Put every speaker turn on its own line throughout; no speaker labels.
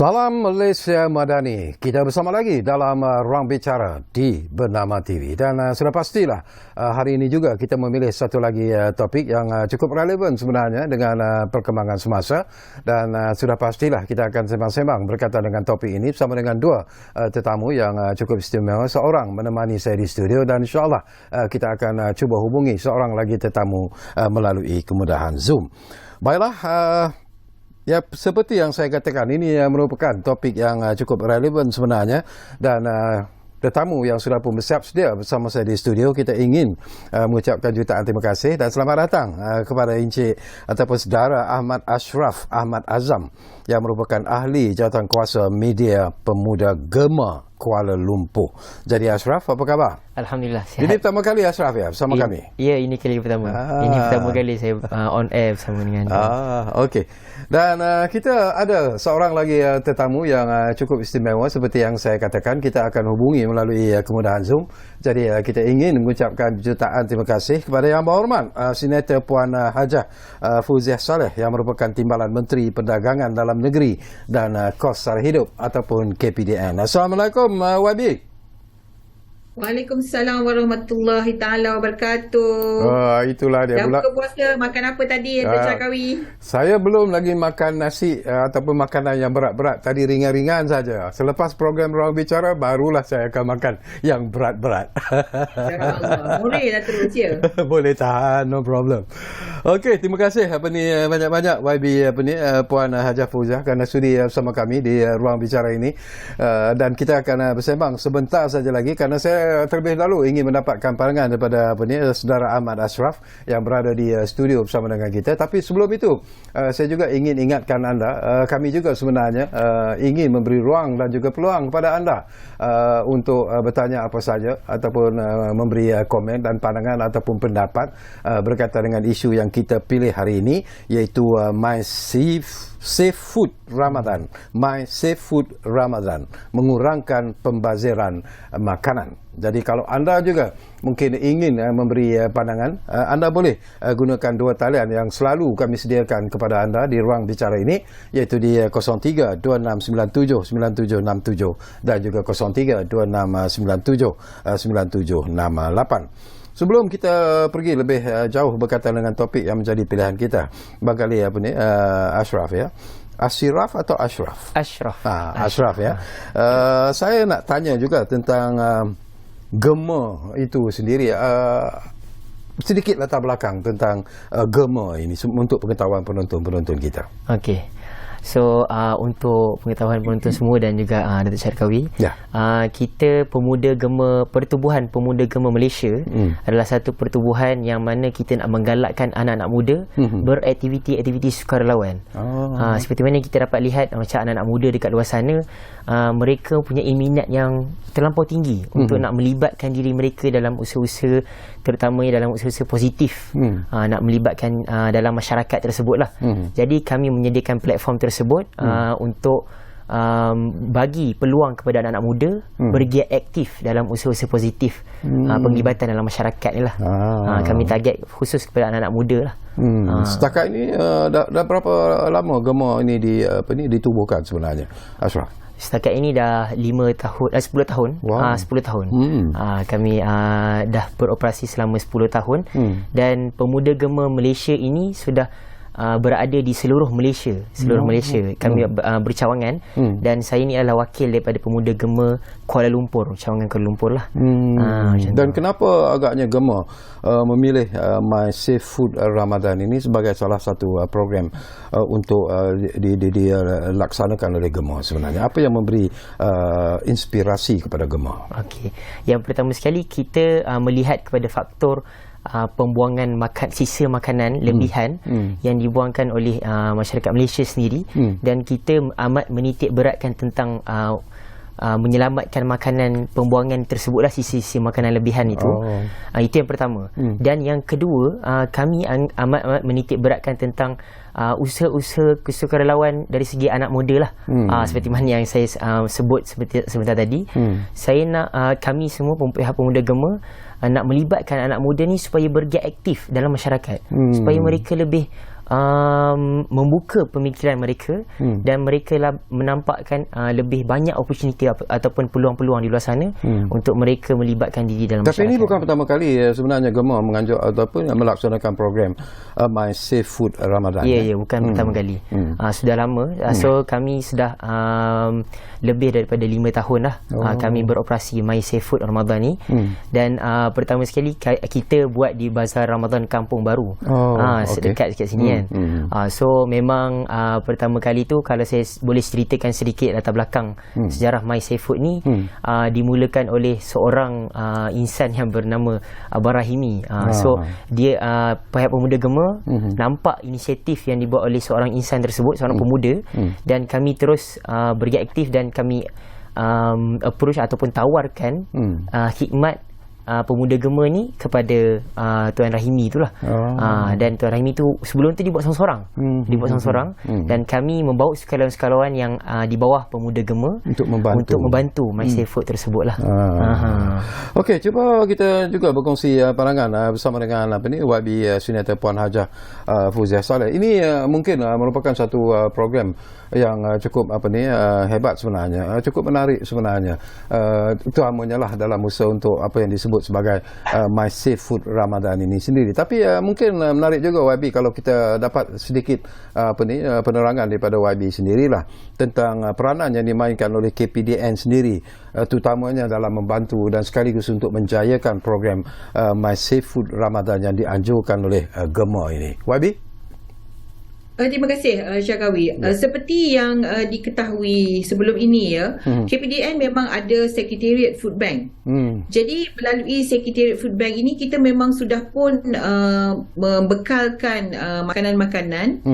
Salam Malaysia Madani. Kita bersama lagi dalam Ruang Bicara di Bernama TV. Dan sudah pastilah hari ini juga kita memilih satu lagi topik yang cukup relevan sebenarnya dengan perkembangan semasa. Dan sudah pastilah kita akan sembang-sembang berkaitan dengan topik ini bersama dengan dua tetamu yang cukup istimewa. Seorang menemani saya di studio dan insyaAllah kita akan cuba hubungi seorang lagi tetamu melalui kemudahan Zoom. Baiklah, ya, seperti yang saya katakan, ini merupakan topik yang cukup relevan sebenarnya dan tetamu yang sudah pun bersiap sedia bersama saya di studio, kita ingin mengucapkan jutaan terima kasih dan selamat datang kepada Encik ataupun saudara Ahmad Ashraf Ahmad Azam yang merupakan ahli jawatankuasa media pemuda Gema Kuala Lumpur. Jadi Ashraf, apa khabar?
Alhamdulillah, sihat.
Ini pertama kali Ashraf ya bersama kami?
Ya, ini kali pertama. Ini pertama kali saya on air bersama dengan
okey. Dan kita ada seorang lagi tetamu yang cukup istimewa seperti yang saya katakan. Kita akan hubungi melalui kemudahan Zoom. Jadi kita ingin mengucapkan jutaan terima kasih kepada Yang Berhormat Senator Puan Hajah Fauziah Saleh yang merupakan Timbalan Menteri Perdagangan Dalam Negeri dan Kos Sara Hidup ataupun KPDN. Assalamualaikum YB.
Waalaikumsalam warahmatullahi taala wabarakatuh.
Itulah dia pula.
Dah buka puasa, makan apa tadi Dr. Cakawi?
Saya belum lagi makan nasi ataupun makanan yang berat-berat. Tadi ringan-ringan saja. Selepas program Ruang Bicara, barulah saya akan makan yang berat-berat.
InsyaAllah. Boleh dah terus ya?
Boleh tahan, no problem. Okey, terima kasih banyak-banyak YB Puan Hajah Fauziah kerana sudi bersama kami di Ruang Bicara ini. Dan kita akan bersembang sebentar saja lagi kerana saya terlebih dahulu ingin mendapatkan pandangan daripada saudara Ahmad Ashraf yang berada di studio bersama dengan kita. Tapi sebelum itu, saya juga ingin ingatkan anda, kami juga sebenarnya ingin memberi ruang dan juga peluang kepada anda untuk bertanya apa saja ataupun memberi komen dan pandangan ataupun pendapat berkaitan dengan isu yang kita pilih hari ini, iaitu My Safe Food Ramadan. My Safe Food Ramadan, mengurangkan pembaziran makanan. Jadi kalau anda juga mungkin ingin memberi pandangan, anda boleh gunakan dua talian yang selalu kami sediakan kepada anda di Ruang Bicara ini, iaitu di 03-2697-9767 dan juga 03-2697-9768. Sebelum kita pergi lebih jauh berkaitan dengan topik yang menjadi pilihan kita, barangkali Ashraf ya. Ashraf atau Ashraf?
Ashraf.
Ashraf ya. Saya nak tanya juga tentang Gema itu sendiri. Sedikit latar belakang tentang Gema ini untuk pengetahuan penonton-penonton kita.
Okey. So untuk pengetahuan penonton semua dan juga Datuk Syarkawi, kita Pertubuhan Pemuda Gema Malaysia adalah satu pertubuhan yang mana kita nak menggalakkan anak-anak muda beraktiviti-aktiviti sukarelawan. Seperti mana kita dapat lihat macam anak-anak muda dekat luar sana, mereka punya minat yang terlampau tinggi untuk nak melibatkan diri mereka dalam usaha-usaha, terutamanya dalam usaha-usaha positif, nak melibatkan dalam masyarakat tersebutlah. Jadi kami menyediakan platform tersebut untuk bagi peluang kepada anak-anak muda bergiat aktif dalam usaha-usaha positif, penglibatan dalam masyarakat ni lah. Kami target khusus kepada anak-anak muda lah.
Setakat ini dah berapa lama Gema ini ditubuhkan sebenarnya, Ashraf?
Setakat ini dah 10 tahun.
Wow.
10 tahun. Kami dah beroperasi selama 10 tahun. Dan Pemuda Gema Malaysia ini sudah berada di seluruh Malaysia. Kami bercawangan dan saya ni adalah wakil daripada Pemuda Gema Kuala Lumpur, cawangan Kuala Lumpur lah.
Dan kenapa agaknya Gema memilih My Safe Food Ramadan ini sebagai salah satu program untuk dilaksanakan oleh Gema sebenarnya? Apa yang memberi inspirasi kepada Gema?
Okey. Yang pertama sekali, kita melihat kepada faktor pembuangan sisa makanan lebihan yang dibuangkan oleh masyarakat Malaysia sendiri, dan kita amat menitik beratkan tentang menyelamatkan makanan pembuangan tersebutlah, sisa-sisa makanan lebihan itu. Itu yang pertama. Dan yang kedua, kami amat menitik beratkan tentang usaha-usaha kesukarelawan dari segi anak muda lah. Seperti mana yang saya sebut sebentar tadi. Saya nak kami semua pihak Pemuda Gema nak melibatkan anak muda ni supaya bergiat aktif dalam masyarakat, supaya mereka lebih membuka pemikiran mereka dan mereka menampakkan lebih banyak opportunity ataupun peluang-peluang di luar sana untuk mereka melibatkan diri dalam
Tapi
masyarakat.
ini bukan pertama kali sebenarnya Gema menganjur ataupun melaksanakan program My Safe Food Ramadan.
Ya, bukan pertama kali. Sudah lama. So kami sudah lebih daripada 5 tahun lah kami beroperasi My Safe Food Ramadan ni. Dan pertama sekali kita buat di Bazar Ramadan Kampung Baru. Dekat sini kan. So memang pertama kali tu, kalau saya boleh ceritakan sedikit latar belakang sejarah My Safe Food ni, dimulakan oleh seorang insan yang bernama Abang Rahimi. So dia pihak pemuda Gema nampak inisiatif yang dibuat oleh seorang insan tersebut, seorang pemuda, dan kami terus beri aktif dan kami approach ataupun tawarkan khidmat pemuda Gema ni kepada Tuan Rahimi itulah. Dan Tuan Rahimi tu sebelum tu dia buat seorang-seorang. Dan kami membawa sukarelawan-sukarelawan yang di bawah pemuda Gema untuk membantu My Safe Food tersebut lah.
Okey, cuba kita juga berkongsi pandangan bersama dengan YB Senator Puan Hajah Fauziah Saleh. Ini mungkin merupakan satu program yang cukup hebat sebenarnya, cukup menarik sebenarnya, terutamanya lah dalam usaha untuk apa yang disebut sebagai My Safe Food Ramadan ini sendiri. Tapi mungkin menarik juga YB kalau kita dapat sedikit penerangan daripada YB sendirilah tentang peranan yang dimainkan oleh KPDN sendiri, terutamanya dalam membantu dan sekaligus untuk menjayakan program My Safe Food Ramadan yang dianjurkan oleh Gema ini. YB?
Terima kasih Syakawi. Seperti yang diketahui sebelum ini KPDN memang ada Secretariat Food Bank. Jadi melalui Secretariat Food Bank ini kita memang sudah pun membekalkan makanan-makanan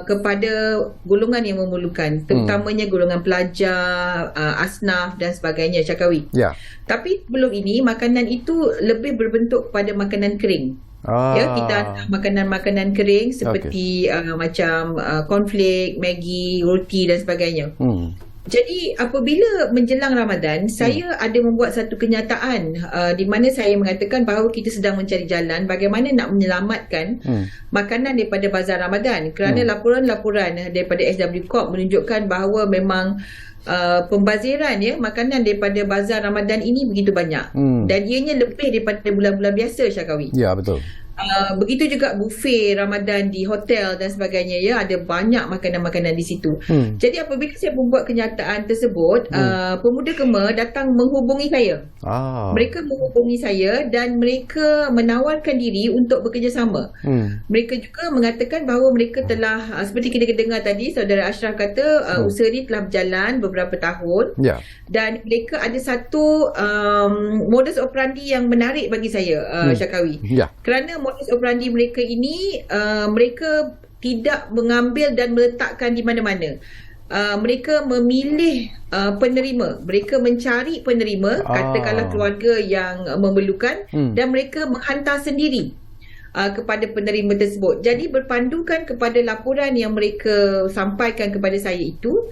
kepada golongan yang memerlukan, terutamanya golongan pelajar, asnaf dan sebagainya, Syakawi. Tapi sebelum ini makanan itu lebih berbentuk kepada makanan kering. Kita ada makanan-makanan kering seperti macam cornflake, Maggi, roti dan sebagainya. Jadi apabila menjelang Ramadan, saya ada membuat satu kenyataan di mana saya mengatakan bahawa kita sedang mencari jalan bagaimana nak menyelamatkan makanan daripada bazar Ramadan, kerana laporan-laporan daripada SW Corp menunjukkan bahawa memang pembaziran makanan daripada bazar Ramadan ini begitu banyak dan ianya lebih daripada bulan-bulan biasa, Syakawi.
Ya, betul.
Begitu juga buffet Ramadan di hotel dan sebagainya, ada banyak makanan-makanan di situ. Jadi apabila saya membuat kenyataan tersebut, pemuda Gema datang menghubungi saya. Mereka menghubungi saya dan mereka menawarkan diri untuk bekerjasama. Mereka juga mengatakan bahawa mereka telah, seperti kita dengar tadi Saudara Ashraf kata, usaha ini telah berjalan beberapa tahun. Dan mereka ada satu modus operandi yang menarik bagi saya, Syakawi. Kerana modus operandi mereka ini, mereka tidak mengambil dan meletakkan di mana-mana. Mereka memilih penerima, mereka mencari penerima, katakanlah keluarga yang memerlukan, dan mereka menghantar sendiri kepada penerima tersebut. Jadi berpandukan kepada laporan yang mereka sampaikan kepada saya itu,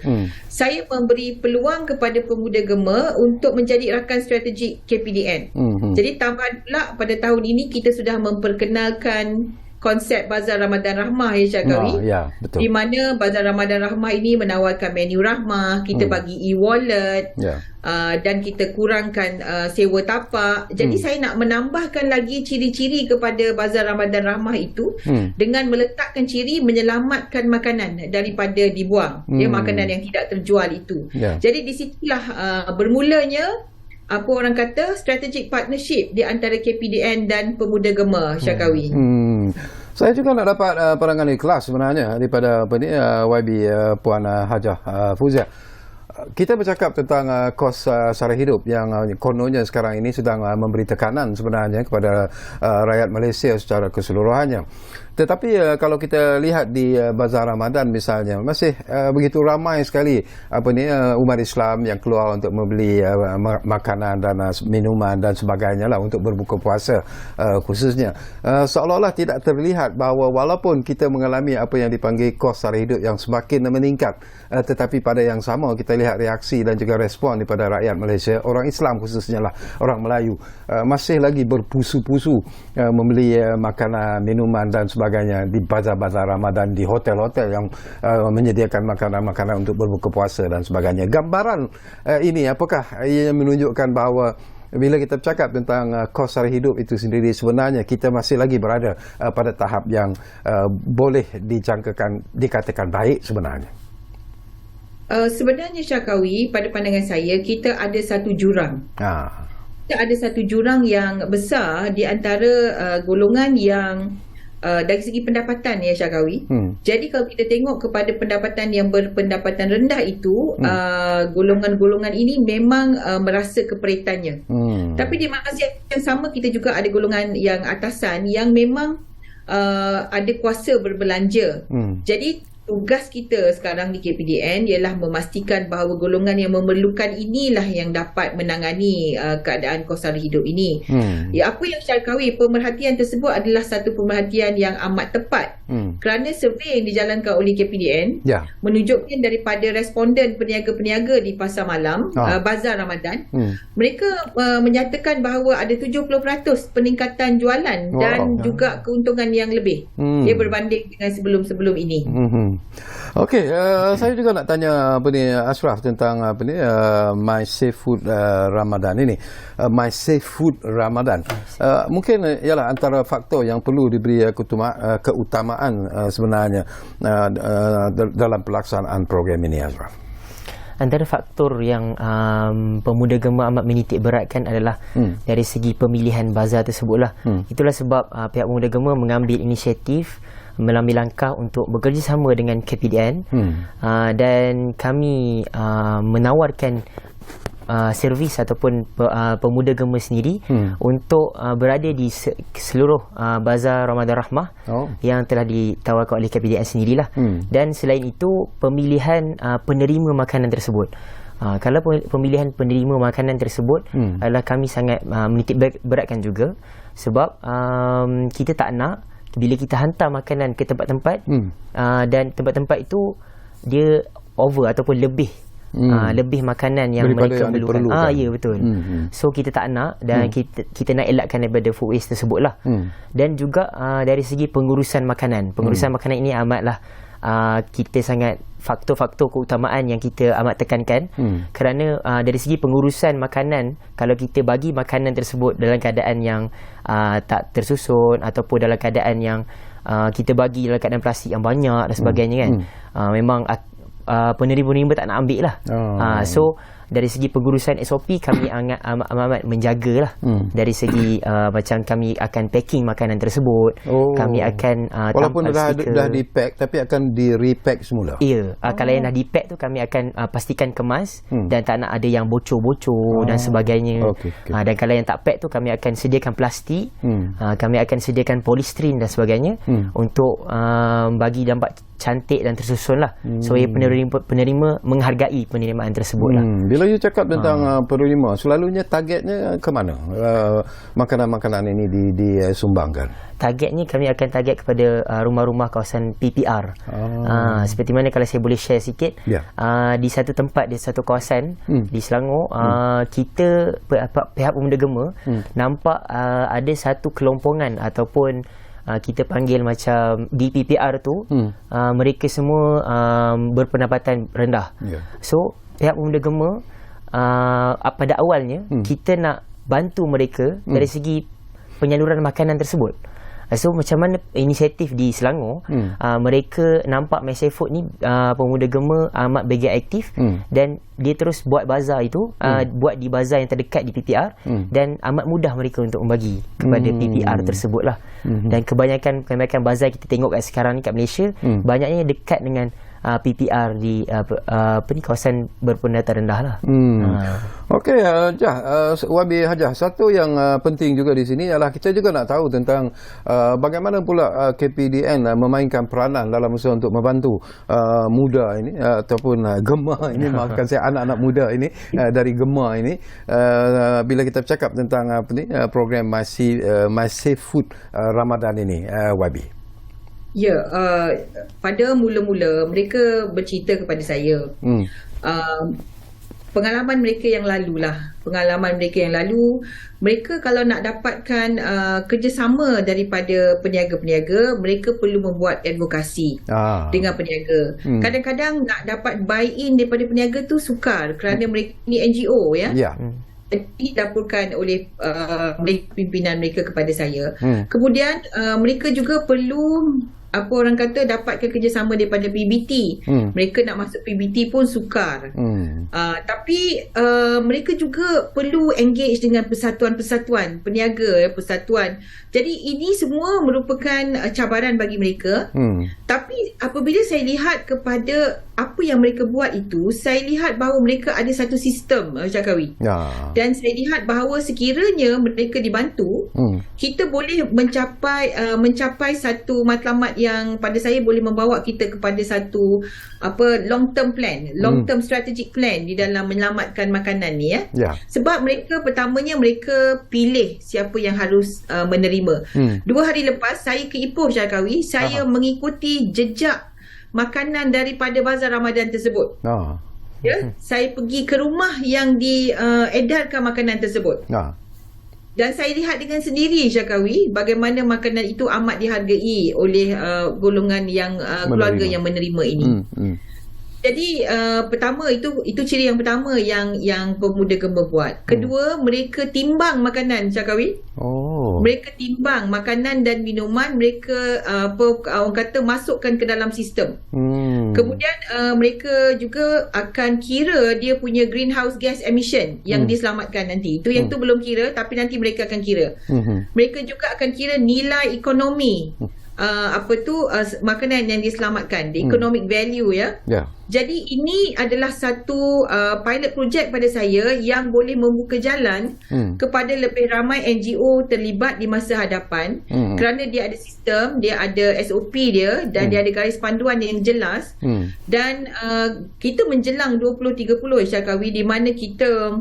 saya memberi peluang kepada pemuda Gema untuk menjadi rakan strategik KPDN. Jadi tambahan pula pada tahun ini kita sudah memperkenalkan konsep Bazar Ramadan Rahmah, Syakawi. Di mana Bazar Ramadan Rahmah ini menawarkan menu rahmah, kita bagi e-wallet, dan kita kurangkan sewa tapak. Jadi saya nak menambahkan lagi ciri-ciri kepada Bazar Ramadan Rahmah itu dengan meletakkan ciri menyelamatkan makanan daripada dibuang, makanan yang tidak terjual itu. Jadi di situlah bermulanya apa orang kata strategic partnership di antara KPDN dan pemuda Gema, Syakawi.
Saya juga nak dapat pandangan ikhlas sebenarnya daripada YB Puan Hajah Fauziah. Kita bercakap tentang kos sara hidup yang kononnya sekarang ini sedang memberi tekanan sebenarnya kepada rakyat Malaysia secara keseluruhannya. Tetapi kalau kita lihat di Bazar Ramadan misalnya, masih begitu ramai sekali umat Islam yang keluar untuk membeli makanan dan minuman dan sebagainya lah untuk berbuka puasa khususnya. Seolah-olah tidak terlihat bahawa walaupun kita mengalami apa yang dipanggil kos sara hidup yang semakin meningkat, tetapi pada yang sama kita lihat reaksi dan juga respon daripada rakyat Malaysia, orang Islam khususnya lah, orang Melayu, masih lagi berpusu-pusu membeli makanan, minuman dan sebagainya sebagainya di bazar-bazar Ramadan, di hotel-hotel yang menyediakan makanan-makanan untuk berbuka puasa dan sebagainya. Gambaran ini apakah ia menunjukkan bahawa bila kita bercakap tentang kos sara hidup itu sendiri, sebenarnya kita masih lagi berada pada tahap yang boleh dikatakan baik sebenarnya?
Sebenarnya Syarkawi, pada pandangan saya, kita ada satu jurang. Kita ada satu jurang yang besar di antara golongan yang dari segi pendapatan, ya Syarkawi. Jadi kalau kita tengok kepada pendapatan yang berpendapatan rendah itu, golongan-golongan ini memang merasa keperitannya. Tapi di masa yang sama, kita juga ada golongan yang atasan yang memang ada kuasa berbelanja. Jadi tugas kita sekarang di KPDN ialah memastikan bahawa golongan yang memerlukan inilah yang dapat menangani keadaan kos sara hidup ini. Ya, apa yang Syarkawi, pemerhatian tersebut adalah satu pemerhatian yang amat tepat, kerana survey yang dijalankan oleh KPDN menunjukkan daripada responden peniaga-peniaga di pasar malam, bazar Ramadan, mereka menyatakan bahawa ada 70% peningkatan jualan dan juga keuntungan yang lebih berbanding dengan sebelum-sebelum ini.
Okey, saya juga nak tanya Ashraf tentang My Safe Food Ramadan ini. My Safe Food Ramadan. Mungkin ialah antara faktor yang perlu diberi keutamaan sebenarnya dalam pelaksanaan program ini, Ashraf.
Antara faktor yang pemuda Gema amat menitik beratkan adalah dari segi pemilihan bazar tersebutlah. Itulah sebab pihak pemuda Gema mengambil inisiatif, mengambil langkah untuk bekerjasama dengan KPDN, dan kami menawarkan servis ataupun pemuda Gema sendiri untuk berada di seluruh bazar Ramadan Rahmah yang telah ditawarkan oleh KPDN sendirilah. Dan selain itu, pemilihan penerima makanan tersebut. Kalau pemilihan penerima makanan tersebut adalah kami sangat menitik beratkan juga, sebab kita tak nak bila kita hantar makanan ke tempat-tempat dan tempat-tempat itu dia over ataupun lebih makanan yang
daripada
mereka perlukan. Ya, betul. So kita tak nak, dan kita nak elakkan daripada food waste tersebutlah. Dan juga dari segi pengurusan makanan makanan ini amatlah kita sangat faktor-faktor keutamaan yang kita amat tekankan, kerana dari segi pengurusan makanan, kalau kita bagi makanan tersebut dalam keadaan yang tak tersusun ataupun dalam keadaan yang kita bagi dalam keadaan plastik yang banyak dan sebagainya kan, memang penerima-penerima tak nak ambil lah. So dari segi pengurusan SOP, kami amat menjagalah. Dari segi macam kami akan packing makanan tersebut, kami akan
walaupun dah di-pack tapi akan di-repack semula.
Ya, kalau yang dah di-pack tu kami akan pastikan kemas dan tak nak ada yang bocor-bocor dan sebagainya. Dan kalau yang tak pack tu, kami akan sediakan plastik, kami akan sediakan polystyrene dan sebagainya untuk bagi nampak cantik dan tersusun lah, supaya penerima menghargai penerimaan tersebut lah.
Bila you cakap tentang penerima, selalunya targetnya ke mana makanan-makanan ini disumbangkan?
Targetnya kami akan target kepada rumah-rumah kawasan PPR. Seperti mana, kalau saya boleh share sikit, di satu tempat, di satu kawasan di Selangor, kita pihak pemuda Gema nampak ada satu kelompongan ataupun kita panggil macam di PPR tu, mereka semua berpendapatan rendah. So pihak pemuda Gema pada awalnya kita nak bantu mereka dari segi penyaluran makanan tersebut. So macam mana inisiatif di Selangor, mereka nampak My Safe Food ni pemuda Gema amat bergiat aktif, dan dia terus buat bazar itu, buat di bazar yang terdekat di PPR, dan amat mudah mereka untuk membagi kepada PPR tersebut lah. Dan kebanyakan bazar kita tengok kat sekarang ni kat Malaysia, banyaknya dekat dengan PPR di kawasan berpendapatan rendah lah.
Okey, Wabi Hajah, satu yang penting juga di sini ialah kita juga nak tahu tentang bagaimana pula KPDN memainkan peranan dalam usaha untuk membantu muda ini ataupun Gema ini, maafkan saya, anak-anak muda ini dari Gema ini, bila kita bercakap tentang program My Safe Food Ramadan ini, Wabi.
Ya, pada mula-mula mereka bercerita kepada saya, pengalaman mereka yang lalu, mereka kalau nak dapatkan kerjasama daripada peniaga-peniaga, mereka perlu membuat advokasi dengan peniaga. Kadang-kadang nak dapat buy-in daripada peniaga tu sukar kerana mereka ni NGO ya. Dilaporkan oleh pimpinan mereka kepada saya. Kemudian mereka juga perlu dapatkan kerjasama daripada PBT. Mereka nak masuk PBT pun sukar. Tapi mereka juga perlu engage dengan persatuan-persatuan peniaga, persatuan. Jadi ini semua merupakan cabaran bagi mereka. Tapi apabila saya lihat kepada apa yang mereka buat itu, saya lihat bahawa mereka ada satu sistem, Syakawi. Dan saya lihat bahawa sekiranya mereka dibantu, kita boleh mencapai satu matlamat yang pada saya boleh membawa kita kepada satu long term plan, long term strategic plan di dalam menyelamatkan makanan ni ya. Sebab mereka pertamanya mereka pilih siapa yang harus menerima. 2 hari lepas saya ke Ipoh, Syakawi, saya mengikuti jejak makanan daripada bazar Ramadan tersebut. Saya pergi ke rumah yang diedarkan makanan tersebut. Dan saya lihat dengan sendiri, Syakawi, bagaimana makanan itu amat dihargai oleh golongan yang keluarga yang menerima ini. Jadi pertama itu ciri yang pertama yang pemuda Gema buat. Kedua, mereka timbang makanan, Syakawi. Mereka timbang makanan dan minuman, mereka orang kata masukkan ke dalam sistem. Kemudian mereka juga akan kira dia punya greenhouse gas emission yang diselamatkan nanti. Itu yang tu belum kira, tapi nanti mereka akan kira. Mereka juga akan kira nilai ekonomi makanan yang diselamatkan, the economic value ya. Jadi ini adalah satu pilot project pada saya yang boleh membuka jalan kepada lebih ramai NGO terlibat di masa hadapan, kerana dia ada sistem, dia ada SOP dia, dan dia ada garis panduan yang jelas. Dan kita menjelang 2030, Syakawi, di mana kita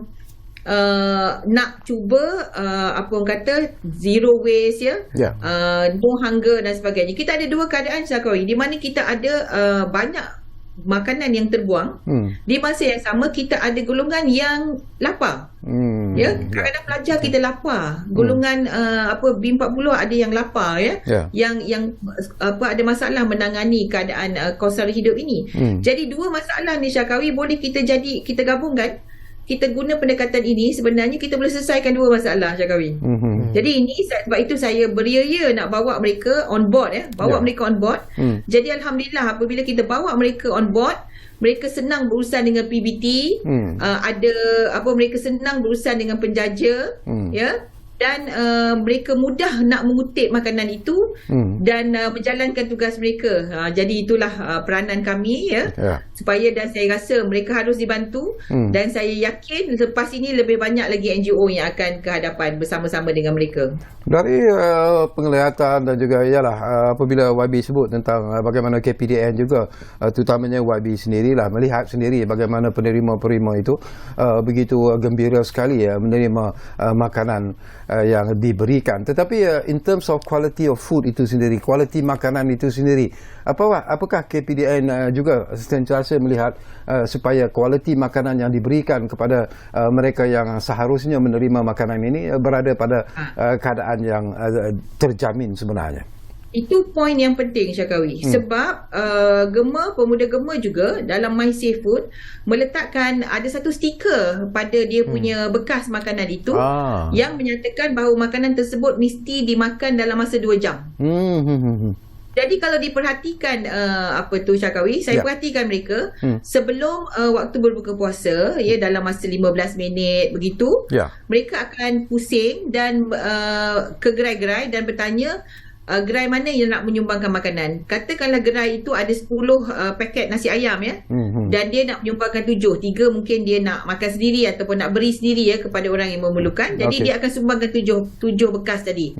nak cuba orang kata zero waste no hunger dan sebagainya. Kita ada dua keadaan, Syakawi, di mana kita ada banyak makanan yang terbuang, di masa yang sama kita ada golongan yang lapar. Kadang-kadang pelajar kita lapar, golongan B40 ada yang lapar yang ada masalah menangani keadaan kos sara hidup ini. Jadi dua masalah ni, Syakawi, boleh kita gabungkan. Kita guna pendekatan ini, sebenarnya kita boleh selesaikan dua masalah, Syakawi. Jadi ini sebab itu saya beria-ia nak bawa mereka on board, mereka on board. Jadi alhamdulillah, apabila kita bawa mereka on board, mereka senang berurusan dengan PBT, mereka senang berurusan dengan penjaja, dan mereka mudah nak mengutip makanan itu dan menjalankan tugas mereka. Jadi itulah peranan kami supaya, dan saya rasa mereka harus dibantu, dan saya yakin lepas ini lebih banyak lagi NGO yang akan ke hadapan bersama-sama dengan mereka.
Dari penglihatan dan juga apabila YB sebut tentang bagaimana KPDN juga, terutamanya YB sendirilah melihat sendiri bagaimana penerima-penerima itu begitu gembira sekali menerima makanan yang diberikan. Tetapi in terms of quality of food itu sendiri, quality makanan itu sendiri, apakah KPDN juga sentiasa melihat supaya quality makanan yang diberikan kepada mereka yang seharusnya menerima makanan ini berada pada keadaan yang terjamin sebenarnya?
Itu poin yang penting, Syakawi. Sebab pemuda Gema juga dalam My Safe Food meletakkan ada satu stiker pada dia punya bekas makanan itu yang menyatakan bahawa makanan tersebut mesti dimakan dalam masa 2 jam. Jadi kalau diperhatikan Syakawi, saya perhatikan mereka sebelum waktu berbuka puasa, dalam masa 15 minit begitu, mereka akan pusing dan ke gerai-gerai dan bertanya gerai mana yang nak menyumbangkan makanan. Katakanlah gerai itu ada 10 paket nasi ayam dan dia nak menyumbangkan 7. 3 mungkin dia nak makan sendiri ataupun nak beri sendiri kepada orang yang memerlukan. Jadi dia akan sumbangkan 7 bekas tadi.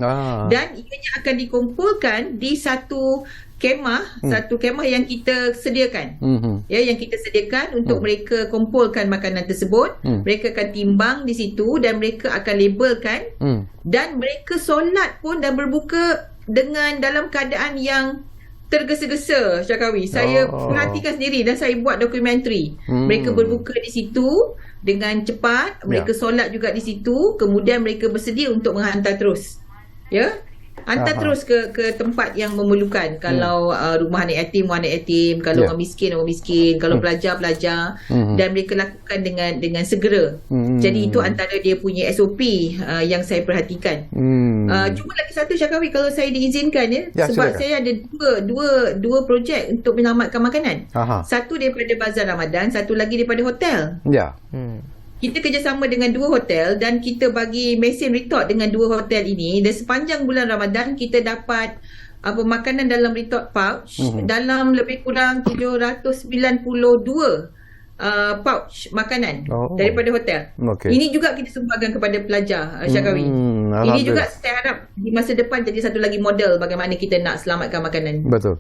Dan ianya akan dikumpulkan di satu kemah, satu kemah yang kita sediakan. Yang kita sediakan untuk mereka kumpulkan makanan tersebut. Mereka akan timbang di situ dan mereka akan labelkan, dan mereka solat pun dan berbuka dengan dalam keadaan yang tergesa-gesa, Syakawi. Saya perhatikan sendiri dan saya buat dokumentari. Mereka berbuka di situ dengan cepat, mereka solat juga di situ, kemudian mereka bersedia untuk menghantar terus. Ya. Hantar terus ke tempat yang memerlukan. Kalau rumah anak yatim, kalau orang miskin, kalau pelajar, dan mereka lakukan dengan segera. Jadi itu antara dia punya SOP yang saya perhatikan. Cuma lagi satu, Syakawi, kalau saya diizinkan sebab silakan. Saya ada dua projek untuk menyelamatkan makanan. Satu daripada Bazar Ramadan, satu lagi daripada hotel. Kita kerjasama dengan 2 hotel dan kita bagi mesin retort dengan 2 hotel ini, dan sepanjang bulan Ramadan kita dapat makanan dalam retort pouch dalam lebih kurang 792 pouch makanan daripada hotel. Ini juga kita sumbangkan kepada pelajar, Syakawi. Ini juga saya harap di masa depan jadi satu lagi model bagaimana kita nak selamatkan makanan.
Betul.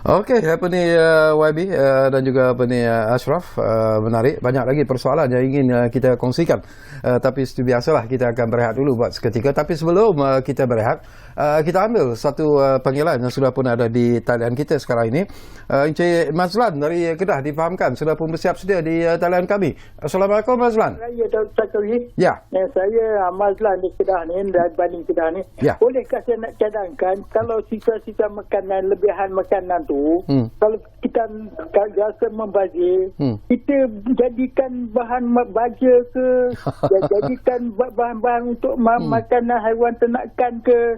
Okey, apa ni YB dan juga apa ni Ashraf, menarik. Banyak lagi persoalan yang ingin kita kongsikan. Tapi seperti biasalah kita akan berehat dulu buat seketika. Tapi sebelum kita berehat, kita ambil satu panggilan yang sudah pun ada di talian kita sekarang ini. Encik Mazlan dari Kedah difahamkan sudah pun bersiap sedia di talian kami. Assalamualaikum Mazlan.
Ya, Dr. Syakawi.
Ya.
Saya Mazlan di Kedah ni, dari Banding Kedah ni.
Ya.
Bolehkah saya nak cadangkan kalau sisa-sisa makanan, lebihan makanan tu, kalau kita rasa membazir, kita jadikan bahan baja ke, jadikan bahan-bahan untuk makanan haiwan ternakan ke.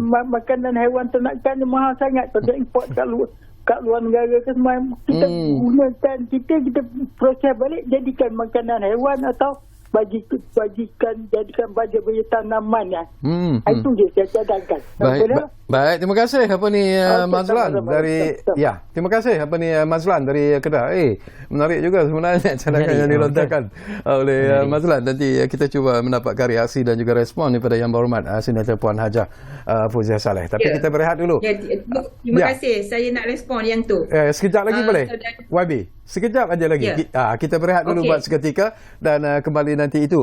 Makanan haiwan ternakan ni mahal sangat. Kalau import kat luar negara ke semua, kita gunakan, kita proses balik, jadikan makanan haiwan atau jadikan baja-baja tanaman ya. Itu je saya cadangkan.
Baik, terima kasih apa ni Mazlan dari terima kasih apa ni Mazlan dari Kedah. Menarik juga sebenarnya cadangan yang dilontarkan oleh Mazlan. Nanti kita cuba mendapatkan reaksi dan juga respon daripada Yang Berhormat Senator Puan Hajah Fauziah Saleh. Tapi kita berehat dulu.
Terima kasih. Saya nak respon yang tu.
Sekejap lagi boleh? YB, sekejap aja lagi. Kita berehat dulu buat seketika dan kembali nanti itu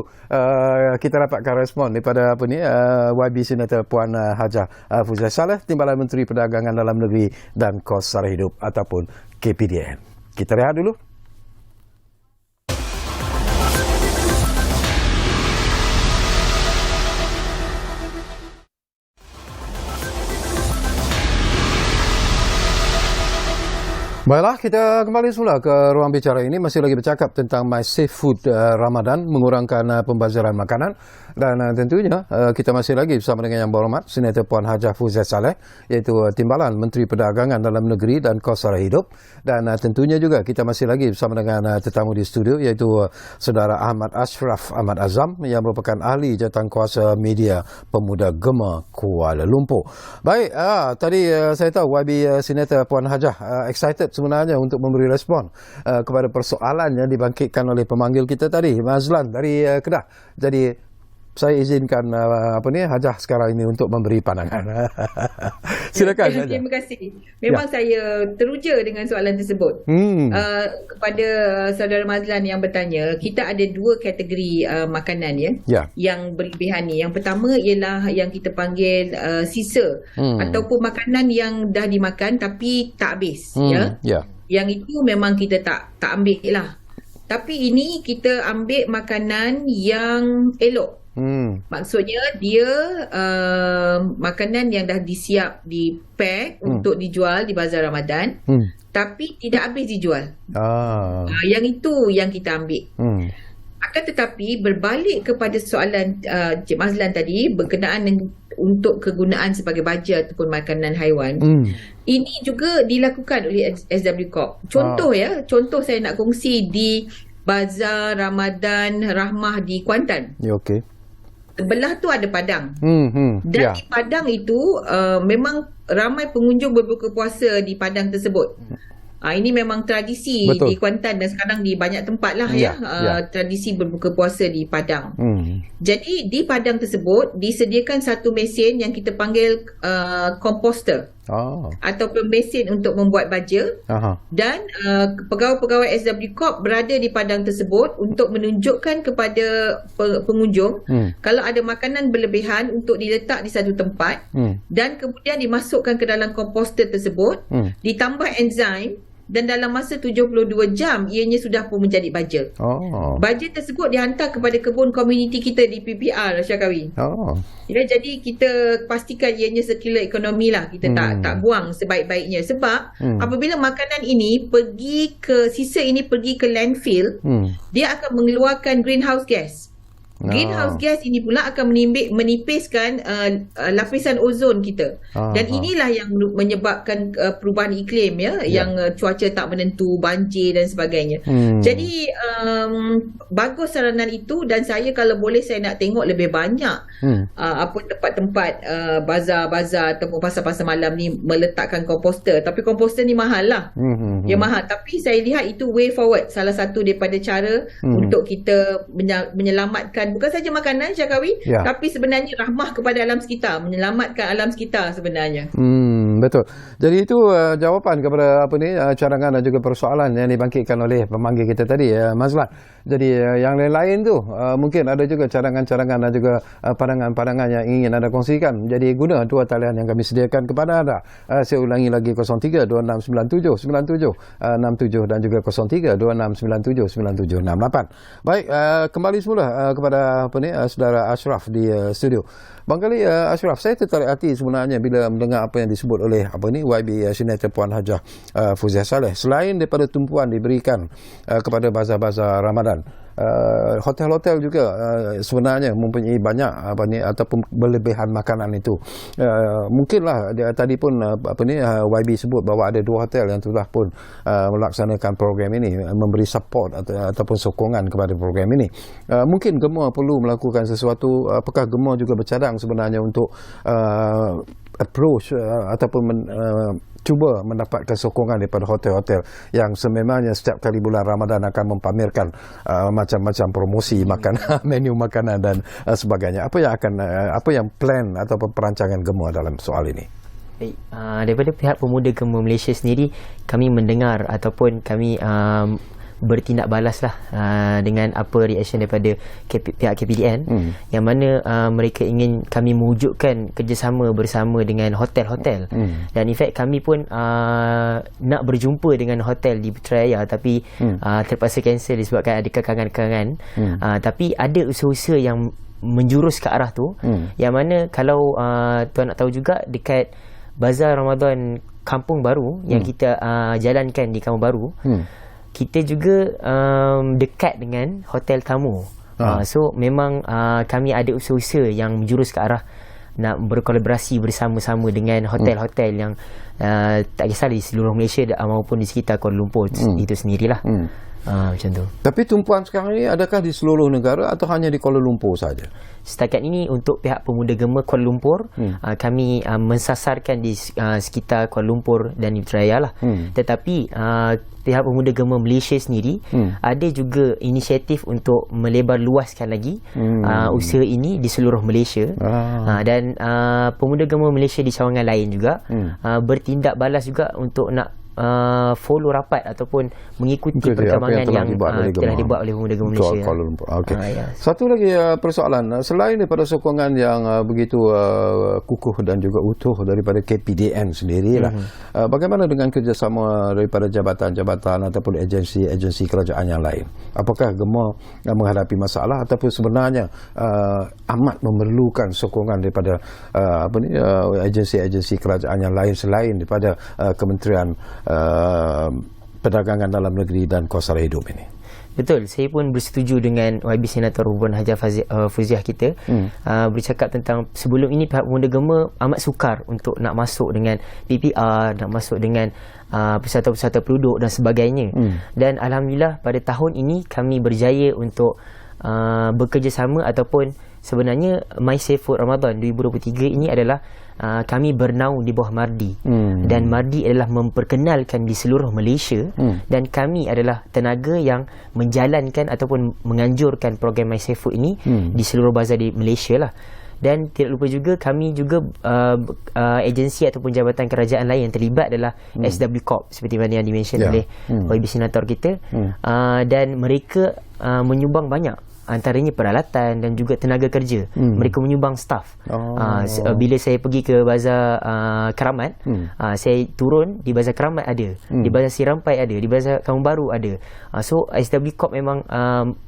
kita dapatkan respon daripada apa ni YB Senator Puan Hajah Fauziah Saleh, Timbalan Menteri Perdagangan Dalam Negeri dan Kos Sara Hidup ataupun KPDN. Kita rehat dulu. Baiklah, kita kembali semula ke ruang bicara ini. Masih lagi bercakap tentang My Safe Food Ramadan, mengurangkan pembaziran makanan. Dan tentunya kita masih lagi bersama dengan Yang Berhormat Senator Puan Hajah Fauziah Saleh, iaitu Timbalan Menteri Perdagangan Dalam Negeri dan Kos Sara Hidup. Dan tentunya juga kita masih lagi bersama dengan tetamu di studio, iaitu Saudara Ahmad Ashraf Ahmad Azam yang merupakan ahli jawatankuasa media Pemuda Gema Kuala Lumpur. Baik, tadi saya tahu YB Senator Puan Hajah excited sebenarnya untuk memberi respon kepada persoalan yang dibangkitkan oleh pemanggil kita tadi, Mazlan dari Kedah. Jadi saya izinkan Hajah sekarang ini untuk memberi pandangan. Silakan Hajah.
Terima kasih. Memang saya teruja dengan soalan tersebut. Kepada saudara Mazlan yang bertanya, kita ada 2 kategori makanan yang berlebihan ni. Yang pertama ialah yang kita panggil sisa ataupun makanan yang dah dimakan tapi tak habis. Yang itu memang kita tak ambil lah. Tapi ini kita ambil makanan yang elok. Maksudnya dia makanan yang dah disiap, dipack untuk dijual di Bazar Ramadan, tapi tidak habis dijual. Yang itu yang kita ambil. Akan tetapi berbalik kepada soalan Cik Mazlan tadi berkenaan untuk kegunaan sebagai baja ataupun makanan haiwan, ini juga dilakukan oleh SW Corp. Contoh saya nak kongsi di Bazar Ramadan Rahmah di Kuantan. Sebelah tu ada padang. Dan di padang itu memang ramai pengunjung berbuka puasa di padang tersebut. Ini memang tradisi di Kuantan dan sekarang di banyak tempat lah tradisi berbuka puasa di padang. Jadi di padang tersebut disediakan satu mesin yang kita panggil komposter. ataupun mesin untuk membuat baja. Dan pegawai-pegawai SW Corp berada di padang tersebut untuk menunjukkan kepada pengunjung kalau ada makanan berlebihan untuk diletak di satu tempat dan kemudian dimasukkan ke dalam komposter tersebut, ditambah enzim, dan dalam masa 72 jam ianya sudah pun menjadi baja. Baja tersebut dihantar kepada kebun komuniti kita di PPR, Syakawi. Ya, jadi kita pastikan ianya sirkular ekonomi lah. Kita tak buang sebaik-baiknya. Sebab apabila makanan ini sisa ini pergi ke landfill, dia akan mengeluarkan greenhouse gas. Greenhouse gas ini pula akan menipiskan lapisan ozon kita. Dan inilah yang menyebabkan perubahan iklim, yang cuaca tak menentu, banjir dan sebagainya. Jadi bagus saranan itu, dan saya kalau boleh saya nak tengok lebih banyak apa tempat-tempat bazar-bazar ataupun pasar-pasar malam ni meletakkan komposter. Tapi komposter ni mahal lah. Dia mahal, tapi saya lihat itu way forward, salah satu daripada cara untuk kita menyelamatkan bukan saja makanan, Syakawi, tapi sebenarnya rahmah kepada alam sekitar, menyelamatkan alam sekitar sebenarnya.
Betul. Jadi itu jawapan kepada carangan dan juga persoalan yang dibangkitkan oleh pemanggil kita tadi, Mazlan. Jadi yang lain-lain tu mungkin ada juga carangan-carangan dan juga pandangan-pandangan yang ingin anda kongsikan. Jadi guna dua talian yang kami sediakan kepada anda. Saya ulangi lagi 03-2697-9767 dan juga 03-2697-9768. Baik, kembali semula kepada saudara Ashraf di studio. Barangkali Ashraf, saya tertarik hati sebenarnya bila mendengar apa yang disebut oleh YB Senator Puan Hajah Fauziah Saleh. Selain daripada tumpuan diberikan kepada bazar-bazar Ramadan, hotel-hotel juga sebenarnya mempunyai banyak ataupun berlebihan makanan itu. Mungkinlah tadi pun YB sebut bahawa ada 2 hotel yang telah pun melaksanakan program ini, memberi support ataupun sokongan kepada program ini. Mungkin Gemma perlu melakukan sesuatu. Apakah Gemma juga bercadang sebenarnya untuk approach ataupun cuba mendapatkan sokongan daripada hotel-hotel yang sememangnya setiap kali bulan Ramadan akan mempamerkan macam-macam promosi makanan, menu makanan dan sebagainya. Apa yang plan ataupun perancangan Gemma dalam soal ini?
Baik, daripada pihak Pemuda Gemma Malaysia sendiri, kami mendengar ataupun kami bertindak balaslah dengan apa reaction daripada pihak KPDN, yang mana mereka ingin kami mewujudkan kerjasama bersama dengan hotel-hotel. Dan in fact kami pun nak berjumpa dengan hotel di Putrajaya, tapi terpaksa cancel disebabkan ada kekangan-kekangan. Tapi ada usaha-usaha yang menjurus ke arah tu, yang mana kalau tuan nak tahu juga, dekat Bazar Ramadan Kampung Baru yang kita jalankan di Kampung Baru, kita juga dekat dengan hotel tamu. So memang kami ada usaha-usaha yang menjurus ke arah nak berkolaborasi bersama-sama dengan hotel-hotel yang tak kisah di seluruh Malaysia maupun di sekitar Kuala Lumpur itu sendirilah. Macam tu.
Tapi tumpuan sekarang ini adakah di seluruh negara atau hanya di Kuala Lumpur saja?
Setakat ini untuk pihak Pemuda Gemma Kuala Lumpur, kami mensasarkan di sekitar Kuala Lumpur dan Putrajaya lah. Tetapi pihak Pemuda Gemma Malaysia sendiri ada juga inisiatif untuk melebar luaskan lagi usaha ini di seluruh Malaysia. Dan Pemuda Gemma Malaysia di cawangan lain juga bertindak balas juga untuk nak follow rapat ataupun mengikuti perkembangan yang telah dibuat oleh Pemuda Gemma Malaysia.
Satu lagi persoalan, selain daripada sokongan yang begitu kukuh dan juga utuh daripada KPDN sendirilah, bagaimana dengan kerjasama daripada jabatan-jabatan ataupun agensi kerajaan yang lain? Apakah Gemma menghadapi masalah ataupun sebenarnya amat memerlukan sokongan daripada agensi-agensi kerajaan yang lain selain daripada Kementerian Perdagangan Dalam Negeri dan Kos Sara Hidup ini?
Betul, saya pun bersetuju dengan YB Senator Puan Hajah Fauziah kita bercakap tentang sebelum ini pihak Pemuda Gemma amat sukar untuk nak masuk dengan PPR, nak masuk dengan pusat-pusat penduduk dan sebagainya. Dan Alhamdulillah pada tahun ini kami berjaya untuk bekerjasama, ataupun sebenarnya My Safe Food Ramadan 2023 ini adalah kami bernaung di bawah Mardi, dan Mardi adalah memperkenalkan di seluruh Malaysia, dan kami adalah tenaga yang menjalankan ataupun menganjurkan program My Safe Food ini di seluruh bazar di Malaysia lah. Dan tidak lupa juga kami juga agensi ataupun jabatan kerajaan lain yang terlibat adalah SW Corp seperti mana yang dimention oleh YB senator kita. Dan mereka menyumbang banyak, antaranya peralatan dan juga tenaga kerja. Mereka menyumbang staff. Bila saya pergi ke Bazar Keramat, saya turun di Bazar Keramat ada, di Bazar Sirampai ada, di Bazar Kampung Baru ada. So SW Corp memang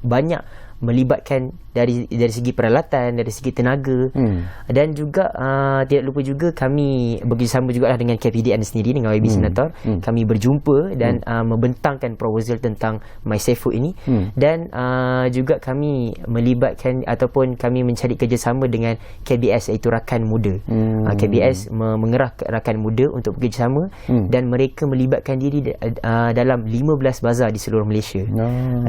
banyak melibatkan dari segi peralatan, dari segi tenaga. Dan juga tidak lupa juga kami bekerjasama jugalah dengan KPDN sendiri, dengan YB Senator. Kami berjumpa dan membentangkan proposal tentang MySafeFood ini. Dan juga kami melibatkan ataupun kami mencari kerjasama dengan KBS, iaitu Rakan Muda. KBS mengerah rakan muda untuk bekerjasama, dan mereka melibatkan diri dalam 15 bazar di seluruh Malaysia.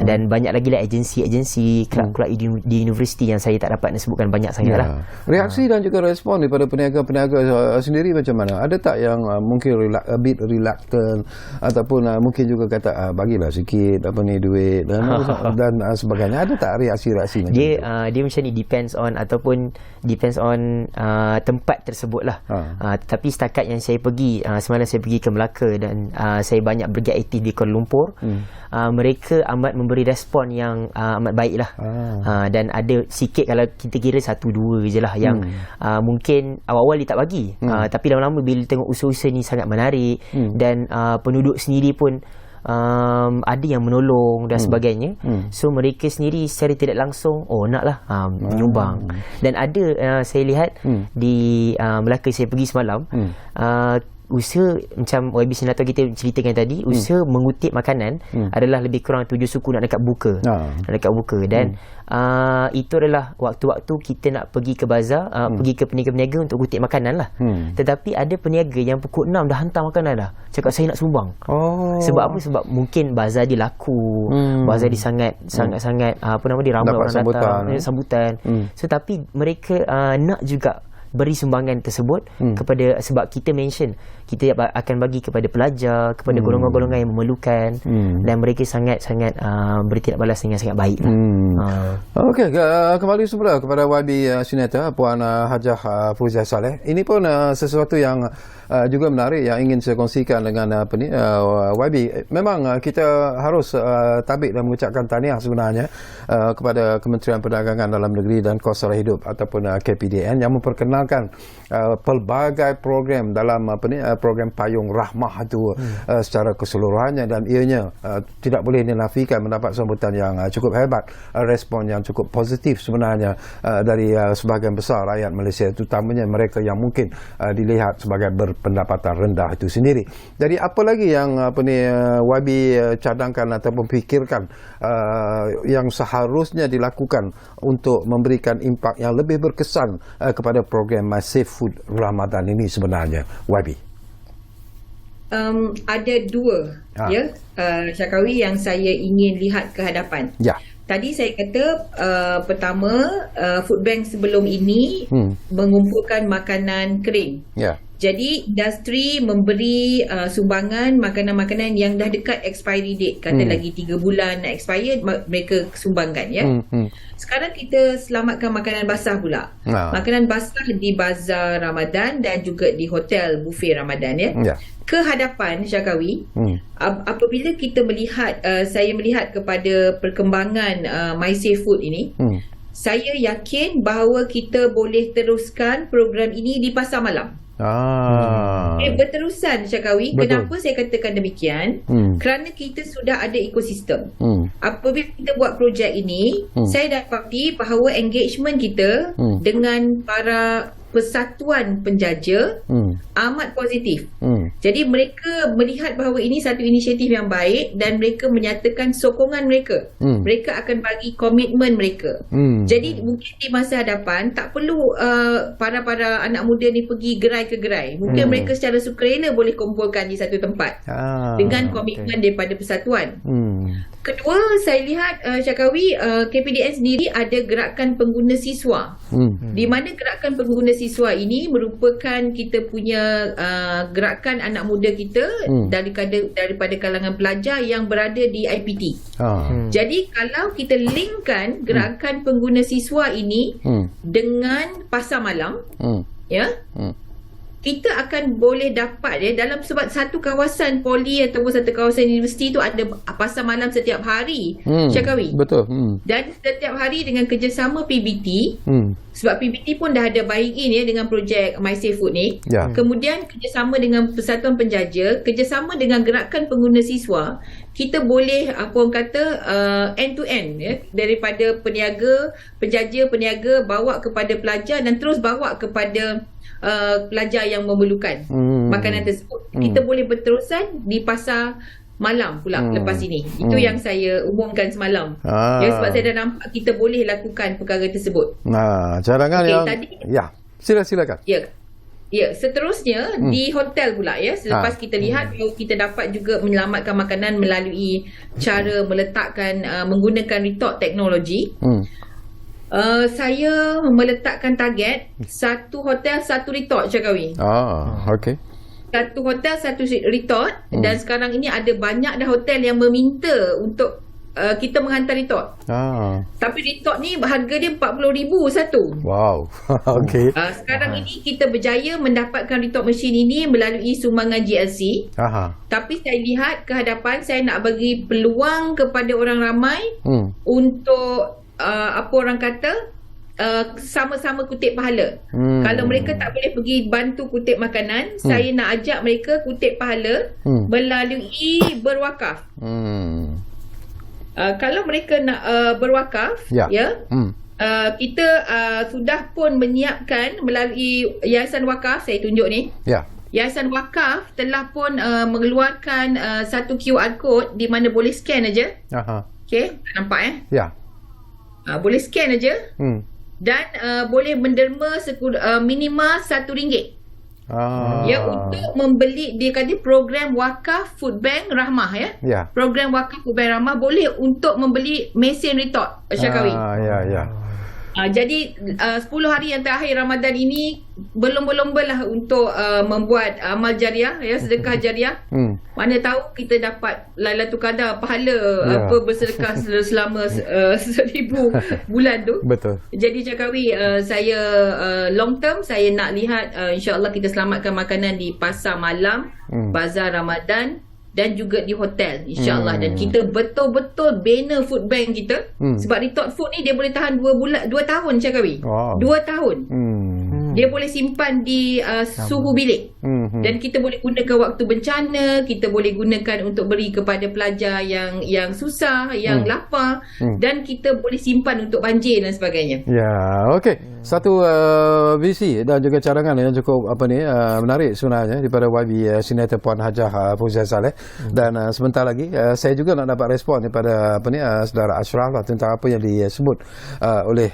Dan banyak lagi lah agensi-agensi, kelab-kelab di universiti yang saya tak dapat nak sebutkan, banyak sangat lah.
Reaksi dan juga respon daripada peniaga-peniaga sendiri macam mana? Ada tak yang mungkin a bit reluctant ataupun mungkin juga kata bagilah sikit duit dan sebagainya? Ada tak reaksi-reaksi macam
dia macam ni, depends on tempat tersebut lah. Tapi setakat yang saya pergi, semalam saya pergi ke Melaka dan saya banyak bergiat aktif di Kuala Lumpur, mereka amat memberi respon yang amat baik lah. Dan ada sikit, kalau kita kira 1-2 je lah yang mungkin awal-awal dia tak bagi, tapi lama-lama bila tengok usaha-usaha ni sangat menarik, dan penduduk sendiri pun ada yang menolong dan sebagainya, so mereka sendiri secara tidak langsung naklah menyumbang. Dan ada saya lihat di Melaka saya pergi semalam, usaha macam YB Senator kita ceritakan tadi, usaha mengutip makanan adalah lebih kurang 7 suku nak dekat buka. Dan itu adalah waktu-waktu kita nak pergi ke bazar, pergi ke peniaga-peniaga untuk kutip makanan lah. Tetapi ada peniaga yang pukul 6 dah hantar makanan dah, cakap saya nak sumbang. Sebab apa? Sebab mungkin bazar dia laku, bazar dia sangat ramai orang datang, sambutan. So tapi mereka nak juga beri sumbangan tersebut kepada, sebab kita mention kita akan bagi kepada pelajar, kepada golongan-golongan yang memerlukan, dan mereka sangat-sangat bertindak balas dengan sangat baik lah.
Okey, kembali semula kepada YB Senator Puan Hajah Fauziah Saleh. Ini pun sesuatu yang juga menarik yang ingin saya kongsikan dengan YB. Memang kita harus tabik dan mengucapkan tahniah sebenarnya kepada Kementerian Perdagangan Dalam Negeri dan Kos Sara Hidup ataupun KPDN yang memperkenalkan pelbagai program dalam program Payung Rahmah itu secara keseluruhannya, dan ianya tidak boleh dinafikan mendapat sambutan yang cukup hebat, respon yang cukup positif sebenarnya dari sebahagian besar rakyat Malaysia, terutamanya mereka yang mungkin dilihat sebagai berpendapatan rendah itu sendiri. Jadi apa lagi yang YB cadangkan ataupun fikirkan yang seharusnya dilakukan untuk memberikan impak yang lebih berkesan kepada program MySafeFood Ramadan ini sebenarnya, YB?
Ada dua Syakawi yang saya ingin lihat ke hadapan. Tadi saya kata pertama, food bank sebelum ini mengumpulkan makanan kering. Jadi industri memberi sumbangan makanan-makanan yang dah dekat expiry date, kata lagi 3 bulan nak expire, mereka sumbangkan Sekarang kita selamatkan makanan basah pula. Makanan basah di bazar Ramadan dan juga di hotel buffet Ramadan ke hadapan Syakawi. Apabila kita melihat saya melihat kepada perkembangan MySafeFood ini, saya yakin bahawa kita boleh teruskan program ini di pasar malam. Berterusan Syakawi. Kenapa saya katakan demikian? Kerana kita sudah ada ekosistem. Apabila kita buat projek ini, saya dapati bahawa engagement kita dengan para persatuan penjaja amat positif. Jadi mereka melihat bahawa ini satu inisiatif yang baik dan mereka menyatakan sokongan mereka. Mereka akan bagi komitmen mereka. Jadi mungkin di masa hadapan tak perlu para anak muda ni pergi gerai ke gerai. Mungkin mereka secara sukarela boleh kumpulkan di satu tempat dengan komitmen daripada persatuan. Kedua, saya lihat Syakawi, KPDN sendiri ada gerakan pengguna siswa. Di mana gerakan pengguna siswa ini merupakan kita punya gerakan anak muda kita daripada kalangan pelajar yang berada di IPT. Jadi kalau kita linkkan gerakan pengguna siswa ini dengan pasar malam, ya, kita akan boleh dapat dalam sebab satu kawasan poli ataupun satu kawasan universiti tu ada pasar malam setiap hari, Syakawi.
Betul.
Dan setiap hari dengan kerjasama PBT, sebab PBT pun dah ada buying in dengan projek My Safe Food ni. Kemudian kerjasama dengan Persatuan Penjaja, kerjasama dengan gerakan pengguna siswa, kita boleh end to end, daripada penjaja peniaga bawa kepada pelajar dan terus bawa kepada pelajar yang memerlukan makanan tersebut. Kita boleh berterusan di pasar malam pula lepas ini. Itu yang saya umumkan semalam. Sebab saya dah nampak kita boleh lakukan perkara tersebut.
Cadangan yang tadi, silakan.
Ya, seterusnya di hotel pula, selepas kita lihat kita dapat juga menyelamatkan makanan melalui cara meletakkan menggunakan retort teknologi. Saya meletakkan target satu hotel satu retort, Syakawi.
Okey.
Satu hotel satu retort, dan sekarang ini ada banyak dah hotel yang meminta untuk kita menghantar retort. Tapi retort ni harga dia 40,000 satu.
Wow. Okey.
Sekarang ini kita berjaya mendapatkan retort mesin ini melalui sumbangan GLC. Tapi saya lihat ke hadapan, saya nak bagi peluang kepada orang ramai untuk sama-sama kutip pahala. Kalau mereka tak boleh pergi bantu kutip makanan, saya nak ajak mereka kutip pahala melalui berwakaf. Kalau mereka nak berwakaf, kita sudah pun menyiapkan melalui Yayasan Wakaf. Saya tunjuk ni. Yayasan Wakaf telah pun mengeluarkan satu QR code di mana boleh scan aja. Okey, nampak boleh scan aja. Dan boleh menderma minima RM1 untuk membeli, dia kata program Wakaf Food Bank Rahmah program Wakaf Food Bank Rahmah boleh untuk membeli mesin retort, Syakawi. Jadi 10 hari yang terakhir Ramadan ini berlomba-lomba lah untuk membuat amal jariah, sedekah jariah. Mana tahu kita dapat Lailatul Qadar pahala bersedekah selama 1000 bulan tu.
Betul.
Jadi Syakawi, saya long term saya nak lihat insya-Allah kita selamatkan makanan di pasar malam, bazar Ramadan dan juga di hotel, insya-Allah. Dan kita betul-betul bina food bank kita. Sebab retort food ni dia boleh tahan 2 tahun, Syakawi. 2 tahun. Dia boleh simpan di suhu bilik. Dan kita boleh gunakan waktu bencana, kita boleh gunakan untuk beri kepada pelajar yang susah, yang lapar, dan kita boleh simpan untuk banjir dan sebagainya.
Okey. Satu visi dan juga cadangan yang cukup menarik sebenarnya daripada YB Senator Puan Hajah Fauziah Saleh. Dan sebentar lagi saya juga nak dapat respon daripada saudara Ashraf tentang apa yang disebut oleh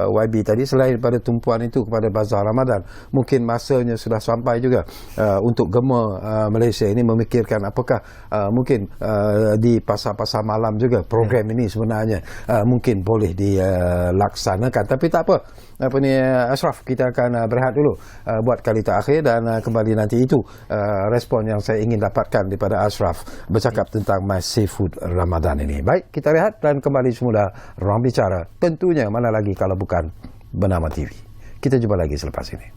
YB tadi. Selain daripada tumpuan itu kepada bazar Ramadan, mungkin masanya sudah sampai juga untuk Gema Malaysia ini memikirkan apakah mungkin di pasar-pasar malam juga program ini sebenarnya mungkin boleh dilaksanakan. Tapi tak apa, Ashraf, kita akan berehat dulu buat kali terakhir dan kembali nanti. Itu respon yang saya ingin dapatkan daripada Ashraf bercakap tentang My Safe Food Ramadan ini. Baik, kita rehat dan kembali semula Ruang Bicara. Tentunya mana lagi kalau bukan Bernama TV. Kita jumpa lagi selepas ini.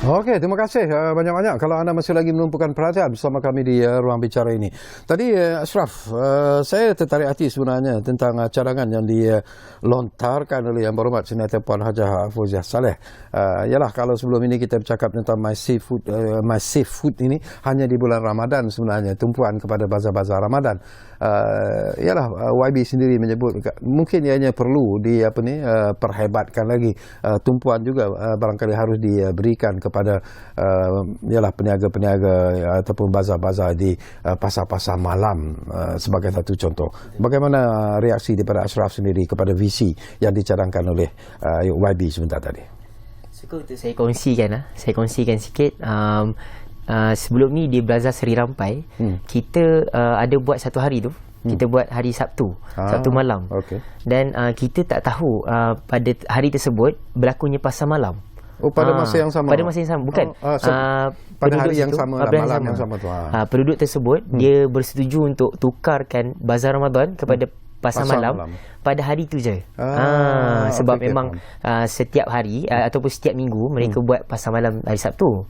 Okey, terima kasih banyak-banyak kalau anda masih lagi menumpukan perhatian bersama kami di Ruang Bicara ini. Tadi Ashraf, saya tertarik hati sebenarnya tentang cadangan yang dilontarkan oleh Yang Berhormat Senator Puan Hajah Fauziah Saleh. Yalah, kalau sebelum ini kita bercakap tentang My Safe Food ini hanya di bulan Ramadan sebenarnya, tumpuan kepada bazar-bazar Ramadan. Yalah, YB sendiri menyebut mungkin ianya perlu perhebatkan lagi. Tumpuan juga barangkali harus diberikan kepada kepada ialah peniaga-peniaga ataupun bazar-bazar di pasar-pasar malam sebagai satu contoh. Bagaimana reaksi daripada Ashraf sendiri kepada visi yang dicadangkan oleh YB sebentar tadi?
Suka untuk saya kongsikan sikit. Sebelum ni di Plaza Seri Rampai, kita ada buat satu hari tu. Kita buat hari Sabtu malam. Dan kita tak tahu pada hari tersebut berlakunya pasar malam.
Pada masa yang sama?
Pada masa yang sama, bukan.
Pada hari yang sama, malam yang sama tu.
Penduduk tersebut, dia bersetuju untuk tukarkan Bazar Ramadan kepada pasar malam pada hari tu je. Sebab memang setiap hari ataupun setiap minggu mereka buat pasar malam hari Sabtu.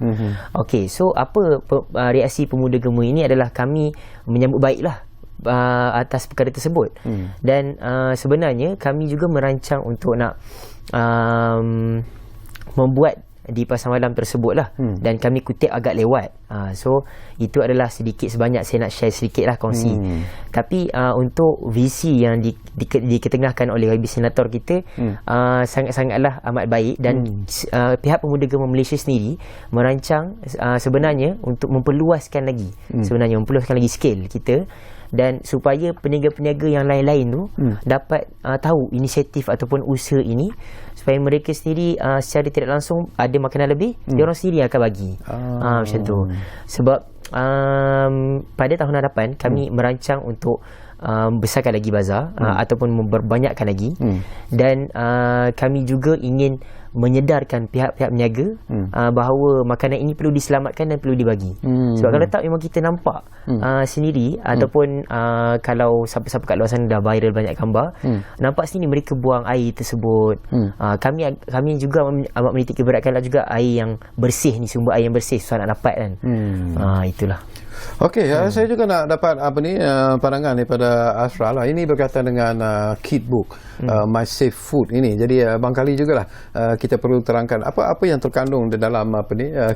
Okey, so apa reaksi Pemuda Gema ini adalah kami menyambut baiklah atas perkara tersebut. Dan sebenarnya kami juga merancang untuk nak membuat di pasar malam tersebut lah. Dan kami kutip agak lewat. So itu adalah sedikit sebanyak saya nak share sedikit lah, kongsi. Tapi untuk visi yang diketengahkan oleh YB Senator kita sangat-sangatlah amat baik. Dan pihak Pemuda Gema Malaysia sendiri merancang sebenarnya untuk memperluaskan lagi scale kita, dan supaya peniaga-peniaga yang lain-lain tu dapat tahu inisiatif ataupun usaha ini, supaya mereka sendiri secara tidak langsung ada makanan lebih, dia orang sendiri akan bagi. Macam tu. Sebab pada tahun hadapan kami merancang untuk besarkan lagi bazar ataupun memperbanyakkan lagi. Dan kami juga ingin menyedarkan pihak-pihak peniaga bahawa makanan ini perlu diselamatkan dan perlu dibagi. Sebab kalau tak, memang kita nampak sendiri ataupun kalau siapa-siapa kat luar sana dah viral banyak gambar, nampak sini mereka buang air tersebut. Kami juga amat menitik keberatkan juga air yang bersih ni, sumber air yang bersih susah nak dapat kan. Itulah.
Okey, saya juga nak dapat pandangan daripada Ashraf lah. Ini berkaitan dengan kit book My Safe Food ini. Jadi barangkali jugalah kita perlu terangkan apa yang terkandung di dalam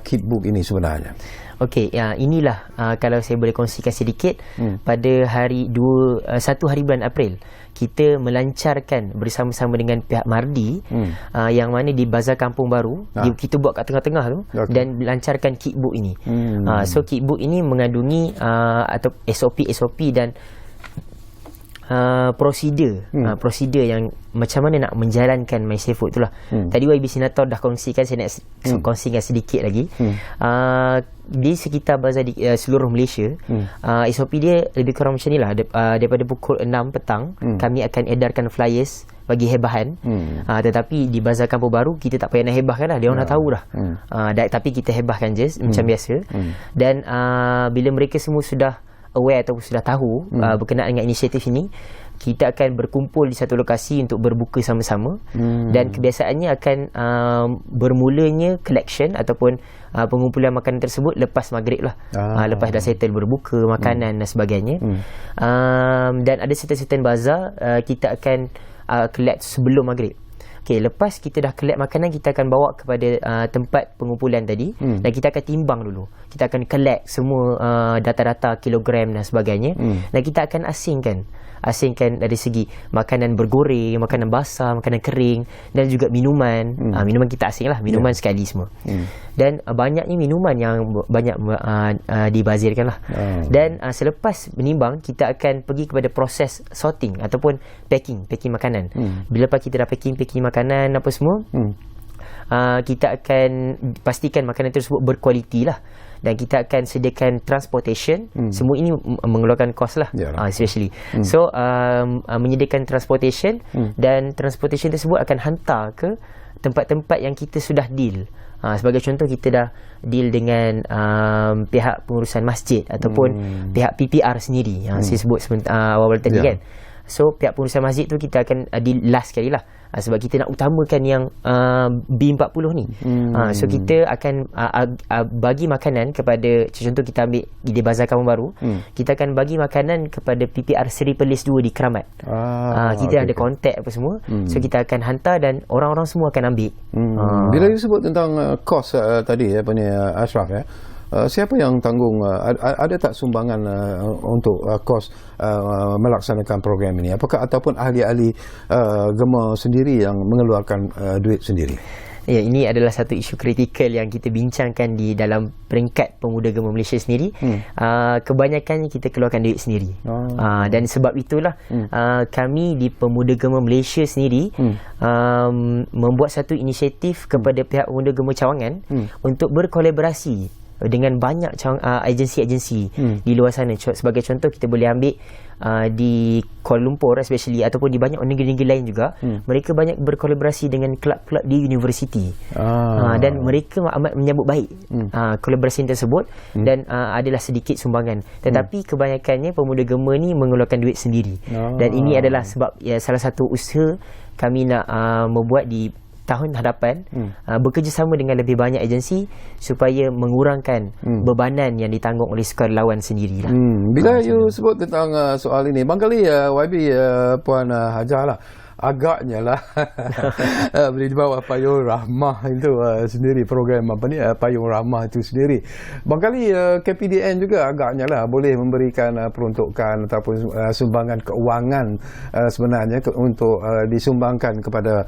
kit book ini sebenarnya.
Okey, inilah kalau saya boleh kongsikan sedikit. Pada hari 1 hari bulan April, kita melancarkan bersama-sama dengan pihak Mardi yang mana di Bazar Kampung Baru, kita buat kat tengah-tengah tu, dan melancarkan kickbook ini. So kickbook ini mengandungi atau SOP dan prosedur yang macam mana nak menjalankan My Safe Food itulah. Tadi YB Senator dah kongsikan, saya nak kongsikan sedikit lagi. Di sekitar bazar di seluruh Malaysia, SOP dia lebih kurang macam ni lah. Daripada pukul 6 petang kami akan edarkan flyers bagi hebahan. Tetapi di Bazar Kampung Baru kita tak payah nak hebahkan lah, dia orang dah tahu dah. Tapi kita hebahkan je macam biasa. Dan bila mereka semua sudah aware ataupun sudah tahu berkenaan dengan inisiatif ini, kita akan berkumpul di satu lokasi untuk berbuka sama-sama. Dan kebiasaannya akan bermulanya collection ataupun pengumpulan makanan tersebut lepas maghrib lah. Lepas dah settle berbuka makanan dan sebagainya. Dan ada certain bazar kita akan collect sebelum maghrib. Okay, lepas kita dah collect makanan, kita akan bawa kepada tempat pengumpulan tadi. Dan kita akan timbang dulu. Kita akan collect semua data-data kilogram dan sebagainya. Dan kita akan asingkan dari segi makanan bergoreng, makanan basah, makanan kering, dan juga minuman. Minuman kita asing lah, minuman sekali semua. Dan banyaknya minuman yang banyak dibazirkan lah. Dan selepas menimbang, kita akan pergi kepada proses sorting ataupun packing makanan. Bila kita dah packing makanan apa semua, kita akan pastikan makanan tersebut berkualiti lah. Dan kita akan sediakan transportation. Semua ini mengeluarkan kos lah, especially. So menyediakan transportation, dan transportation tersebut akan hantar ke tempat-tempat yang kita sudah deal. Sebagai contoh, kita dah deal dengan pihak pengurusan masjid ataupun pihak PPR sendiri yang saya sebut awal-awal tadi kan. So pihak pengurusan masjid tu kita akan deal last sekali lah. Sebab kita nak utamakan yang B40 ni. So kita akan bagi makanan kepada, contoh kita ambil di Bazar Kampung Baru, kita akan bagi makanan kepada PPR Seri Perlis 2 di Keramat. Kita ada kontak apa semua. So kita akan hantar dan orang-orang semua akan ambil.
Bila disebut tentang kos tadi Ashraf, siapa yang tanggung? Ada tak sumbangan untuk kos melaksanakan program ini? Apakah ataupun ahli-ahli Gema sendiri yang mengeluarkan duit sendiri?
Ya, ini adalah satu isu kritikal yang kita bincangkan di dalam peringkat Pemuda Gema Malaysia sendiri. Kebanyakan kita keluarkan duit sendiri. Dan sebab itulah kami di Pemuda Gema Malaysia sendiri membuat satu inisiatif kepada pihak Pemuda Gema Cawangan untuk berkolaborasi dengan banyak agensi-agensi di luar sana. Sebagai contoh, kita boleh ambil di Kuala Lumpur especially, ataupun di banyak negeri-negeri lain juga, mereka banyak berkolaborasi dengan kelab-kelab di universiti. Dan mereka amat menyambut baik kolaborasi tersebut, dan adalah sedikit sumbangan. Tetapi kebanyakannya Pemuda Gema ni mengeluarkan duit sendiri. Dan ini adalah sebab salah satu usaha kami nak membuat di tahun hadapan, bekerjasama dengan lebih banyak agensi supaya mengurangkan bebanan yang ditanggung oleh sukarelawan sendirilah.
Bila you sebut tentang soal ini, barangkali YB Puan Hajah lah, agaknya lah boleh dibawa Payung Rahmah itu sendiri, program Payung Rahmah itu sendiri. Barangkali KPDN juga agaknya lah boleh memberikan peruntukan ataupun sumbangan keuangan sebenarnya untuk disumbangkan kepada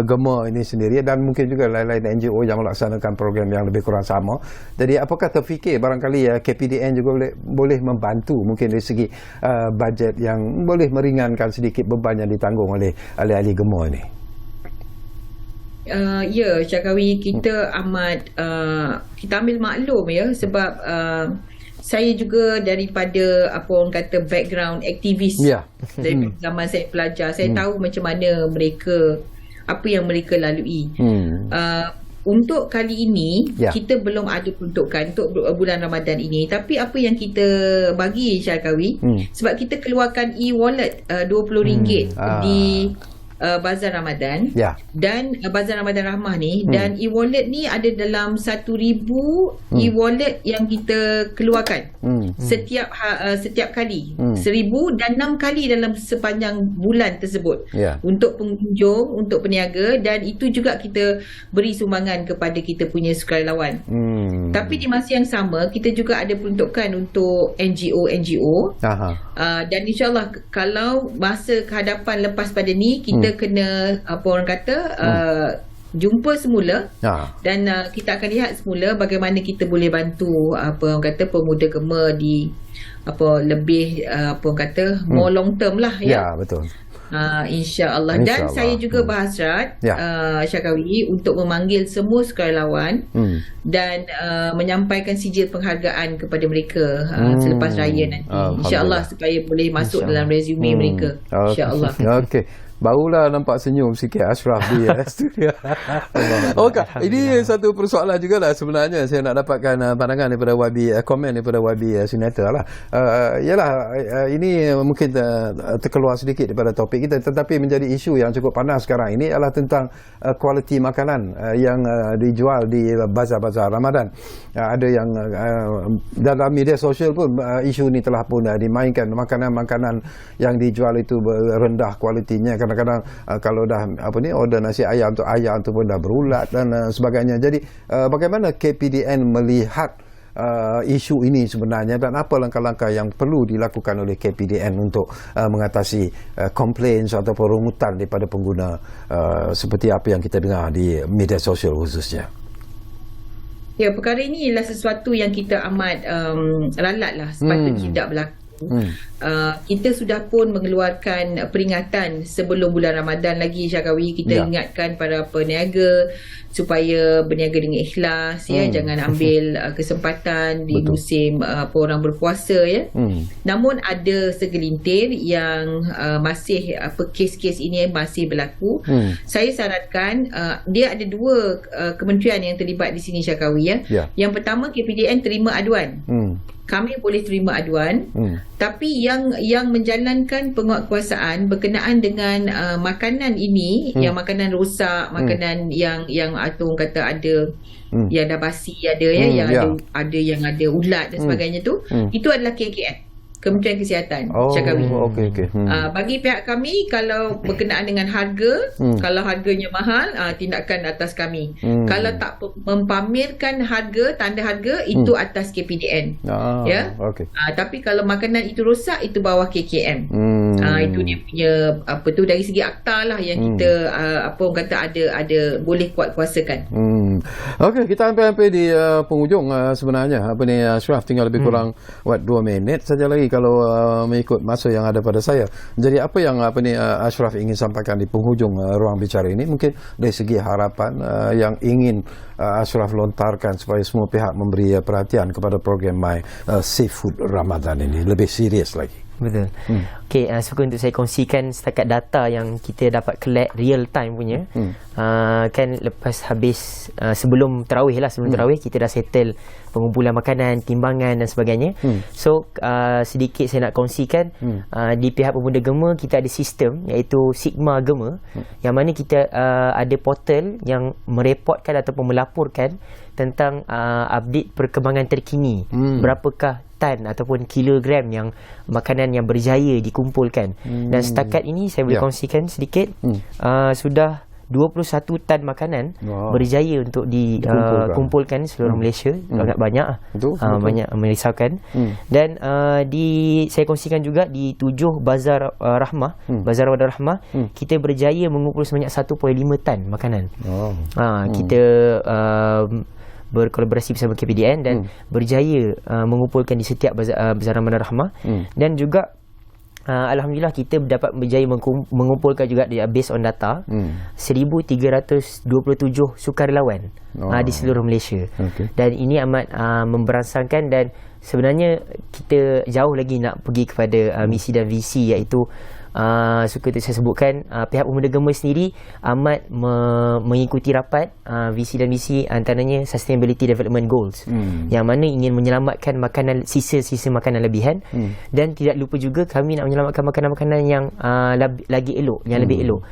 Gema ini sendiri, dan mungkin juga lain-lain NGO yang melaksanakan program yang lebih kurang sama. Jadi apakah terfikir barangkali KPDN juga boleh membantu mungkin dari segi bajet yang boleh meringankan sedikit beban yang ditanggung oleh ahli-ahli Gema ni?
Ya, Syakawi, kita amat kita ambil maklum ya, sebab saya juga daripada apa orang kata background aktivis. Dari zaman saya pelajar, saya tahu macam mana mereka, apa yang mereka lalui. Untuk kali ini kita belum ada peruntukan untuk bulan Ramadan ini, tapi apa yang kita bagi Syarkawi, sebab kita keluarkan e-wallet RM20 di Bazar Ramadan, dan Bazar Ramadan Rahmah ni, dan e-wallet ni ada dalam 1,000 e-wallet yang kita keluarkan setiap kali, 1,000 dan 6 kali dalam sepanjang bulan tersebut, untuk pengunjung, untuk peniaga, dan itu juga kita beri sumbangan kepada kita punya sukarelawan. Tapi di masa yang sama kita juga ada peruntukan untuk NGO, dan insyaAllah kalau masa kehadapan lepas pada ni, kita kena apa orang kata jumpa semula, dan kita akan lihat semula bagaimana kita boleh bantu apa orang kata Pemuda Gema di apa lebih apa orang kata more long term lah
betul.
InsyaAllah. Dan saya juga berhasrat Syakawi untuk memanggil semua sukarelawan dan menyampaikan sijil penghargaan kepada mereka selepas raya nanti, InsyaAllah, supaya boleh masuk dalam resume mereka, InsyaAllah.
Okey. Barulah nampak senyum sikit Ashraf di studio. Okey, ini satu persoalan jugalah sebenarnya. Saya nak dapatkan pandangan daripada YB, komen daripada YB Senator lah. Ini mungkin terkeluar sedikit daripada topik kita, tetapi menjadi isu yang cukup panas sekarang ini adalah tentang kualiti makanan yang dijual di bazar-bazar Ramadan. Ada yang dalam media sosial pun isu ni telah pun dimainkan. Makanan-makanan yang dijual itu rendah kualitinya. Kadang-kadang kalau dah order nasi ayam tu pun dah berulat dan sebagainya. Jadi bagaimana KPDN melihat isu ini sebenarnya, dan apa langkah-langkah yang perlu dilakukan oleh KPDN untuk mengatasi komplain atau rungutan daripada pengguna seperti apa yang kita dengar di media sosial khususnya?
Ya, perkara ini ialah sesuatu yang kita amat ralat lah, sepatutnya tidak berlaku. Kita sudah pun mengeluarkan peringatan sebelum bulan Ramadan lagi, Syakawi. Kita ingatkan para peniaga supaya berniaga dengan ikhlas, jangan ambil kesempatan di musim orang berpuasa, Namun ada segelintir yang masih kes-kes ini masih berlaku. Saya sarankan dia ada dua kementerian yang terlibat di sini, Syakawi, Yang pertama, KPDN terima aduan. Kami boleh terima aduan, tapi yang menjalankan penguatkuasaan berkenaan dengan makanan ini, yang makanan rosak, makanan yang atau kata ada yang dah basi, ada yang ada ulat dan sebagainya tu, itu adalah KKM, Kementerian Kesihatan, Syakawi. Bagi pihak kami, kalau berkenaan dengan harga, kalau harganya mahal, tindakan atas kami. Kalau tak mempamerkan harga, tanda harga, itu atas KPDN. Tapi kalau makanan itu rosak, itu bawah KKM. Itu dia punya dari segi akta lah yang kita orang kata ada boleh kuasakan.
Okey, kita hampir di penghujung sebenarnya. Ashraf, tinggal lebih kurang 2 minit saja lagi kalau mengikut masa yang ada pada saya. Jadi apa yang Ashraf ingin sampaikan di penghujung ruang bicara ini, mungkin dari segi harapan yang ingin Ashraf lontarkan supaya semua pihak memberi perhatian kepada program My Seafood Ramadan ini lebih serius lagi.
Betul. Okey, suka untuk saya kongsikan setakat data yang kita dapat collect real time punya. Kan lepas habis sebelum tarawih kita dah settle pengumpulan makanan, timbangan dan sebagainya. So sedikit saya nak kongsikan, di pihak Pemuda Gema kita ada sistem iaitu Sigma Gema, yang mana kita ada portal yang mereportkan ataupun melaporkan tentang update perkembangan terkini. Berapakah tan ataupun kilogram yang makanan yang berjaya dikumpulkan. Dan setakat ini saya boleh kongsikan sedikit, sudah 21 tan makanan berjaya untuk dikumpulkan seluruh Malaysia. Agak banyak, banyak merisaukan. Dan saya kongsikan juga di 7 Bazar Rahmah, Bazar Wadah Rahmah, kita berjaya mengumpul sebanyak 1.5 tan makanan. Kita berkolaborasi bersama KPDN dan berjaya mengumpulkan di setiap Bazar Ramadan Rahmah. Dan juga Alhamdulillah kita dapat berjaya mengumpulkan juga based on data 1,327 sukarelawan di seluruh Malaysia. Dan ini amat memberangsangkan, dan sebenarnya kita jauh lagi nak pergi kepada misi dan visi, iaitu suka saya sebutkan, pihak Pemuda Gema sendiri amat mengikuti rapat visi dan misi, antaranya Sustainability Development Goals, yang mana ingin menyelamatkan makanan, sisa-sisa makanan lebihan. Dan tidak lupa juga kami nak menyelamatkan makanan-makanan yang lagi elok, yang lebih elok.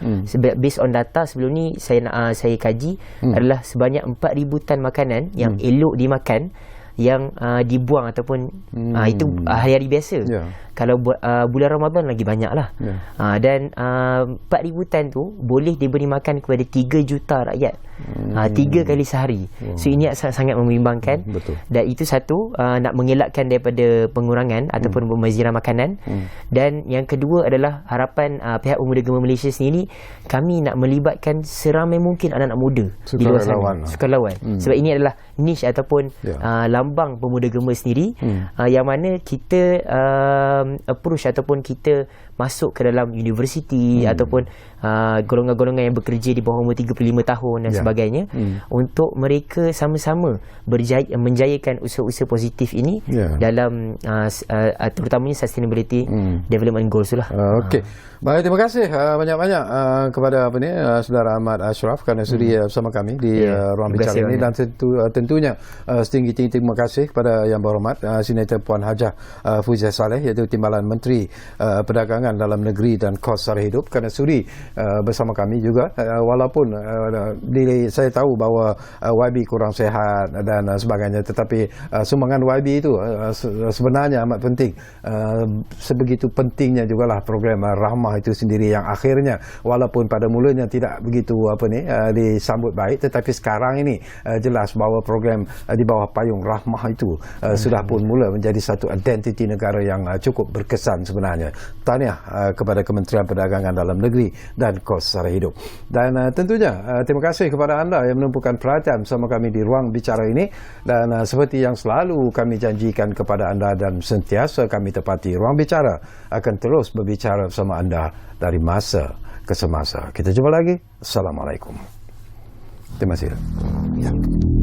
Based on data sebelum ni saya kaji, adalah sebanyak 4,000 tan makanan yang elok dimakan, yang dibuang ataupun itu hari-hari biasa. Kalau bulan Ramadan lagi banyak lah. Dan 4,000 tan tu boleh diberi makan kepada 3 juta rakyat, 3 kali sehari. So ini sangat membimbangkan. Dan itu satu, nak mengelakkan daripada pengurangan ataupun pembaziran makanan. Dan yang kedua adalah harapan pihak Pemuda Gema Malaysia sendiri, kami nak melibatkan seramai mungkin anak-anak muda di luar sana, sukarelawan. Sebab ini adalah niche ataupun lambang Pemuda Gema sendiri, yang mana kita approach ataupun kita masuk ke dalam universiti ataupun golongan-golongan yang bekerja di bawah umur 35 tahun dan sebagainya, untuk mereka sama-sama menjayakan usaha-usaha positif ini dalam terutamanya Sustainability Development Goals lah.
Okey. Baik, terima kasih banyak-banyak kepada Saudara Ahmad Ashraf kerana sudi bersama kami di ruang bicara ini. Dan tentunya setinggi-tinggi terima kasih kepada Yang Berhormat Senator Puan Hajah Fauziah Saleh, iaitu Timbalan Menteri Perdagangan Dalam Negeri dan Kos Sara Hidup, kerana sudi bersama kami juga, walaupun saya tahu bahawa YB kurang sihat dan sebagainya, tetapi sumbangan YB itu sebenarnya amat penting. Sebegitu pentingnya jugalah program Rahmah itu sendiri, yang akhirnya walaupun pada mulanya tidak begitu disambut baik, tetapi sekarang ini jelas bahawa program di bawah payung Rahmah itu sudah pun mula menjadi satu identiti negara yang cukup berkesan sebenarnya. Tahniah kepada Kementerian Perdagangan Dalam Negeri dan Kos Sara Hidup. Dan tentunya terima kasih kepada anda yang menumpukan perhatian bersama kami di ruang bicara ini. Dan seperti yang selalu kami janjikan kepada anda dan sentiasa kami tepati, ruang bicara akan terus berbicara bersama anda dari masa ke semasa. Kita jumpa lagi. Assalamualaikum. Terima kasih.